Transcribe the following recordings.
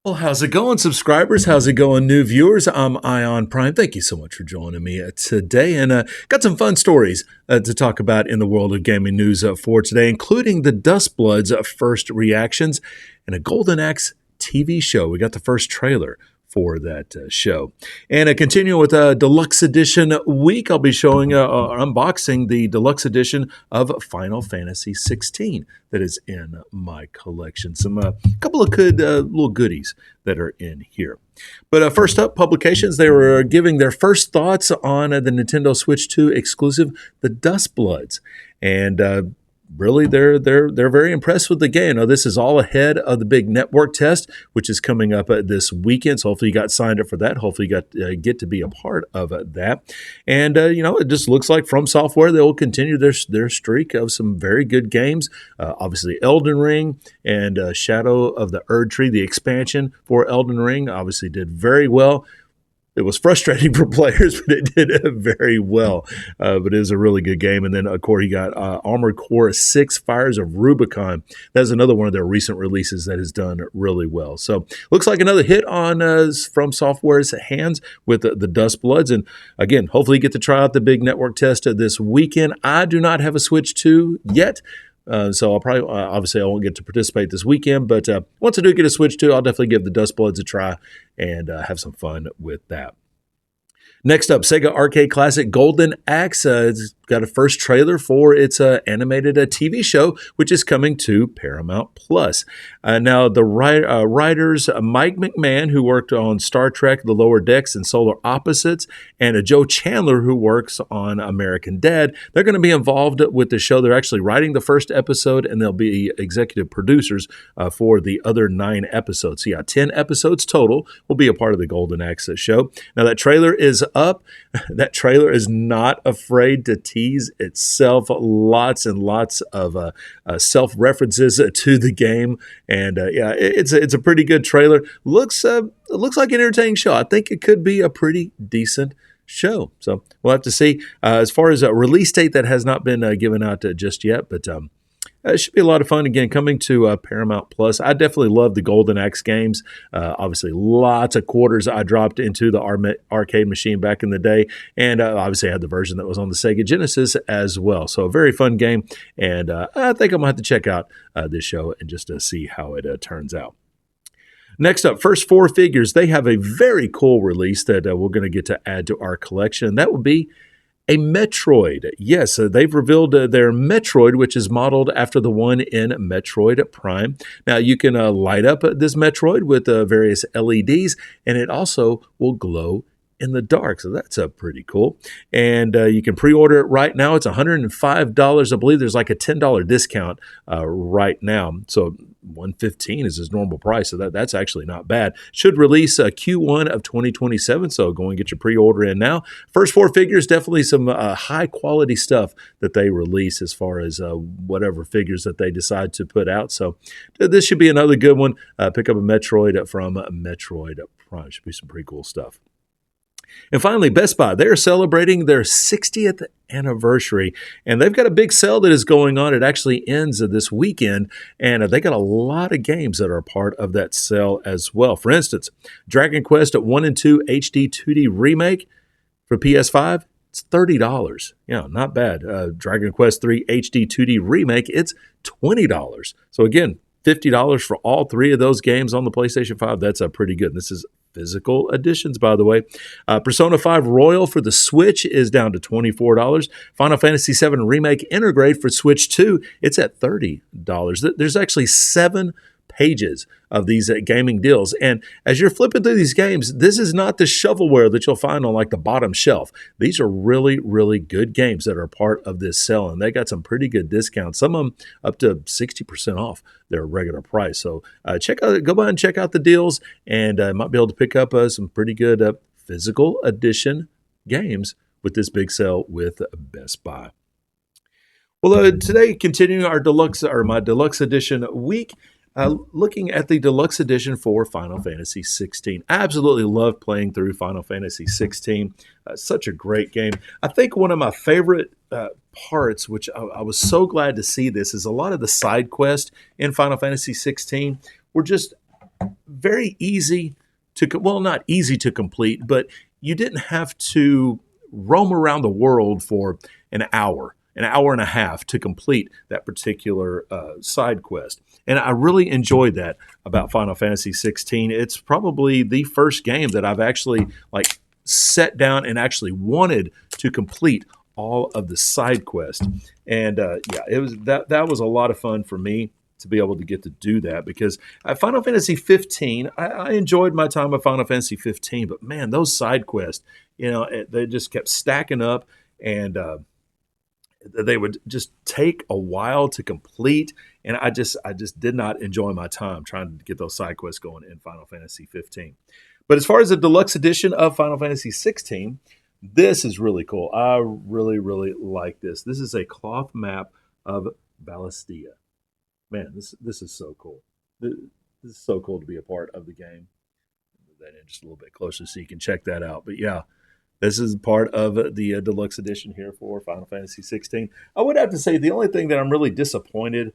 Well, how's it going, subscribers? How's it going, new viewers? I'm Ion Prime. Thank you so much for joining me today, and got some fun stories to talk about in the world of gaming news for today, including the Duskbloods first reactions and a Golden Axe TV show. We got the first trailer for that show. And continuing with Deluxe Edition week, I'll be showing unboxing the Deluxe Edition of Final Fantasy 16 that is in my collection. Some couple of good little goodies that are in here. But first up, publications, they were giving their first thoughts on the Nintendo Switch 2 exclusive, the Duskbloods. And really, they're very impressed with the game. Now, this is all ahead of the big network test, which is coming up this weekend. So hopefully you got signed up for that. Hopefully you got get to be a part of that. And it just looks like From Software, they will continue their streak of some very good games. Obviously, Elden Ring and Shadow of the Erdtree, the expansion for Elden Ring, obviously did very well. It was frustrating for players, but it did very well. But it is a really good game. And then, of course, you got Armored Core 6 Fires of Rubicon. That's another one of their recent releases that has done really well. So looks like another hit on From Software's hands with the Duskbloods. And again, hopefully you get to try out the big network test this weekend. I do not have a Switch 2 yet. So I'll probably, obviously I won't get to participate this weekend, but once I do get a Switch 2, I'll definitely give the Duskbloods a try and have some fun with that. Next up, Sega Arcade Classic Golden Axe has got a first trailer for its animated TV show, which is coming to Paramount Plus. Now, the writers Mike McMahon, who worked on Star Trek, The Lower Decks, and Solar Opposites, and Joe Chandler, who works on American Dad, they're going to be involved with the show. They're actually writing the first episode, and they'll be executive producers for the other 9 episodes. So, yeah, 10 episodes total will be a part of the Golden Axe show. Now, that trailer is up. That trailer is not afraid to tease itself. Lots and lots of self-references to the game. And yeah, it's a pretty good trailer. Looks like an entertaining show. I think it could be a pretty decent show. So we'll have to see. As far as a release date, that has not been given out just yet, but it should be a lot of fun. Again, coming to Paramount Plus. I definitely love the Golden Axe games. Obviously, lots of quarters I dropped into the arcade machine back in the day. And obviously, I had the version that was on the Sega Genesis as well. So a very fun game. And I think I'm going to have to check out this show and just see how it turns out. Next up, First Four Figures. They have a very cool release that we're going to get to add to our collection. And that would be a Metroid. Yes, they've revealed their Metroid, which is modeled after the one in Metroid Prime. Now, you can light up this Metroid with various LEDs, and it also will glow in the dark. So that's pretty cool. And you can pre-order it right now. It's $105. I believe there's like a $10 discount right now. So $115 is his normal price. So that's actually not bad. Should release Q1 of 2027. So go and get your pre-order in now. First Four Figures, definitely some high quality stuff that they release as far as whatever figures that they decide to put out. So this should be another good one. Pick up a Metroid from Metroid Prime. Should be some pretty cool stuff. And finally, Best Buy, they're celebrating their 60th anniversary, and they've got a big sale that is going on. It actually ends this weekend, and they got a lot of games that are part of that sale as well. For instance, Dragon Quest 1 and 2 HD 2D Remake for PS5, it's $30. Yeah, not bad. Dragon Quest 3 HD 2D Remake, it's $20. So again, $50 for all 3 of those games on the PlayStation 5. That's pretty good. This is physical editions, by the way. Persona 5 Royal for the Switch is down to $24. Final Fantasy 7 Remake Intergrade for Switch 2, it's at $30. There's actually 7 pages of these gaming deals. And as you're flipping through these games, this is not the shovelware that you'll find on like the bottom shelf. These are really, really good games that are part of this sale. And they got some pretty good discounts. Some of them up to 60% off their regular price. So go by and check out the deals, and might be able to pick up some pretty good physical edition games with this big sale with Best Buy. Well, today, continuing my deluxe edition week, looking at the deluxe edition for Final Fantasy 16. I absolutely love playing through Final Fantasy 16. Such a great game. I think one of my favorite parts, which I was so glad to see this, is a lot of the side quests in Final Fantasy 16 were just very easy to, well, not easy to complete, but you didn't have to roam around the world for an hour and a half to complete that particular side quest. And I really enjoyed that about Final Fantasy 16. It's probably the first game that I've actually like sat down and actually wanted to complete all of the side quests. And yeah, it was that was a lot of fun for me to be able to get to do that because Final Fantasy 15, I enjoyed my time with Final Fantasy 15, but man, those side quests, they just kept stacking up, and they would just take a while to complete, and I just did not enjoy my time trying to get those side quests going in Final Fantasy 15. But as far as the deluxe edition of Final Fantasy 16, this is really cool. I really, really like this. This is a cloth map of Ballistia. Man, this is so cool. This is so cool to be a part of the game. Move that in just a little bit closer so you can check that out. But yeah, this is part of the deluxe edition here for Final Fantasy 16. I would have to say the only thing that I'm really disappointed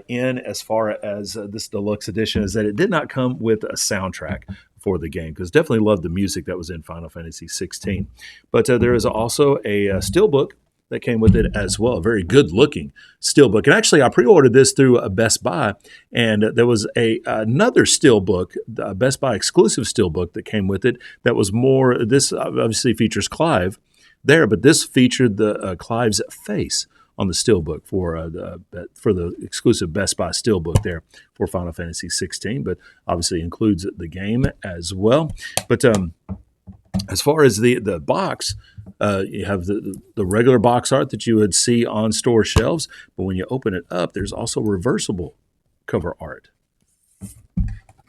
in as far as this deluxe edition is that it did not come with a soundtrack for the game, because definitely loved the music that was in Final Fantasy 16. But there is also a steelbook that came with it as well. A very good looking steelbook. And actually, I pre-ordered this through a Best Buy, and there was another steelbook, a Best Buy exclusive steelbook that came with it that was more, this obviously features Clive there, but this featured the Clive's face on the steelbook for the exclusive Best Buy steelbook there for Final Fantasy 16, but obviously includes the game as well. But as far as the box, you have the regular box art that you would see on store shelves, but when you open it up, there's also reversible cover art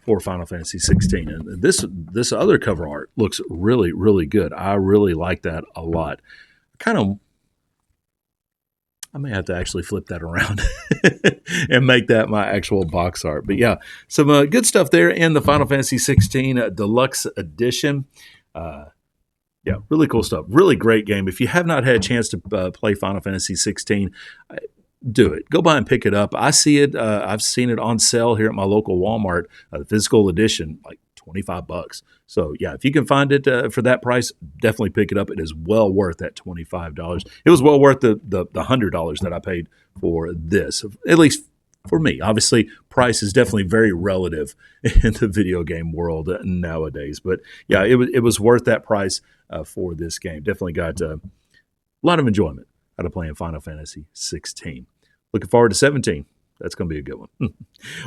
for Final Fantasy 16. And this other cover art looks really, really good. I really like that a lot. I may have to actually flip that around and make that my actual box art. But yeah, some good stuff there in the Final Fantasy 16 Deluxe Edition. Yeah, really cool stuff. Really great game. If you have not had a chance to play Final Fantasy 16, do it. Go by and pick it up. I see it. I've seen it on sale here at my local Walmart, the physical edition, like $25. So yeah, if you can find it for that price, definitely pick it up. It is well worth that $25. It was well worth the $100 that I paid for this, at least for me. Obviously, price is definitely very relative in the video game world nowadays. But yeah, it was worth that price for this game. Definitely got a lot of enjoyment out of playing Final Fantasy 16. Looking forward to 17. That's going to be a good one.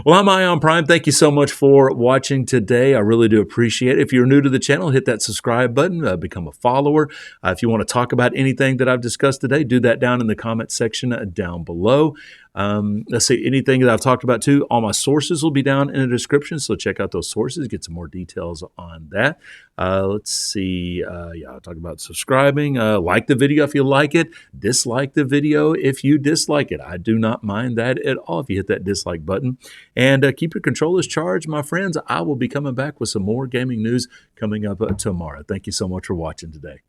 Well, I'm Ion Prime. Thank you so much for watching today. I really do appreciate it. If you're new to the channel, hit that subscribe button, become a follower. If you want to talk about anything that I've discussed today, do that down in the comment section down below. Let's see, anything that I've talked about too, all my sources will be down in the description, so check out those sources, get some more details on that. Let's see, yeah, I'll talk about subscribing. Like the video if you like it, dislike the video if you dislike it. I do not mind that at all if you hit that dislike button. And keep your controllers charged, my friends. I will be coming back with some more gaming news coming up tomorrow. Thank you so much for watching today.